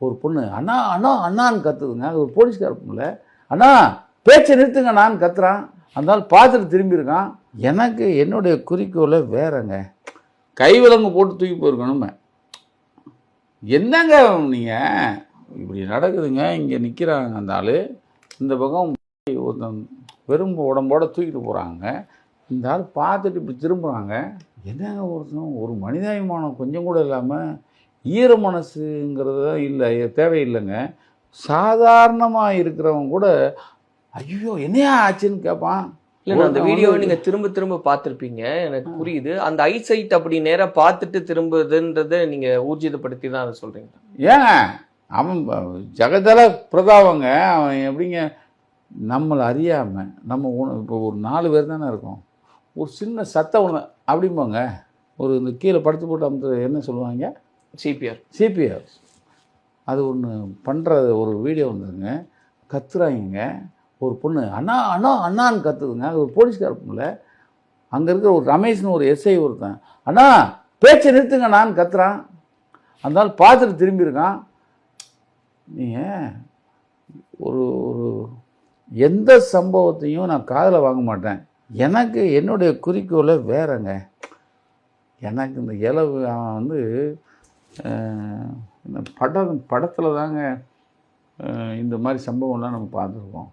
ஒரு பொண்ணு அண்ணா அண்ணா அண்ணான்னு கத்துதுங்க. அது ஒரு போலீஸ்கார பொண்ணுல, அண்ணா பேச்சை நிறுத்துங்க நான் கத்துறான். அதனால பார்த்துட்டு திரும்பியிருக்கான். எனக்கு என்னுடைய குறிக்கோளை வேறங்க. கைவிலங்கு போட்டு தூக்கி போயிருக்கணுமே. என்னங்க நீங்கள் இப்படி நடக்குதுங்க. இங்கே நிற்கிறாங்க அந்த ஆள், இந்த பக்கம் ஒருத்தன் வெறும் உடம்போட தூக்கிட்டு போகிறாங்க. இந்த ஆள் பார்த்துட்டு இப்படி திரும்புகிறாங்க. என்னங்க ஒருத்தன் ஒரு மனிதாபிமானம் கொஞ்சம் கூட இல்லாமல், ஈர மனசுங்கிறது தான் இல்லை, தேவையில்லைங்க. சாதாரணமாக இருக்கிறவங்க கூட ஐயோ என்னையா ஆச்சுன்னு கேட்பான். இல்லை, அந்த வீடியோவை நீங்க திரும்ப திரும்ப பார்த்துருப்பீங்க, எனக்கு புரியுது. அந்த ஐசைட் அப்படி நேரா பார்த்துட்டு திரும்புதுன்றதை நீங்க ஊர்ஜிதப்படுத்தி தான் அதை சொல்றீங்க. ஏங்க அவன் ஜெகதல பிரதாபங்க. அவன் எப்படிங்க நம்மளை அறியாமல் நம்ம இப்போ ஒரு 4 பேர் தானே இருக்கோம். ஒரு சின்ன சத்த உணவு அப்படிம்பாங்க. ஒரு இந்த கீழே படுத்து போட்டு அமுத்து என்ன சொல்லுவாங்க, சிபிஆர். அது ஒன்று பண்ணுற ஒரு வீடியோ வந்துருங்க. கத்துறாங்க. ஒரு பொண்ணு அண்ணா அண்ணா அண்ணான்னு கத்துதுங்க. அது ஒரு போலீஸ்கார பொண்ணுல, அங்கே இருக்கிற ஒரு ரமேஷ்னு ஒரு எஸ்ஐ ஒருத்தன், அண்ணா பேச்சை நிறுத்துங்க நான் கத்துறான். அதனால பார்த்துட்டு திரும்பியிருக்கான். நீங்கள் ஒரு ஒரு எந்த சம்பவத்தையும் நான் காதில் வாங்க மாட்டேன். எனக்கு என்னுடைய குறிக்கோளை வேறங்க. எனக்கு இந்த இலவு அவன் வந்து படத்தில் தாங்க இந்த மாதிரி சம்பவம்லாம் நம்ம பார்த்துருக்கோம்.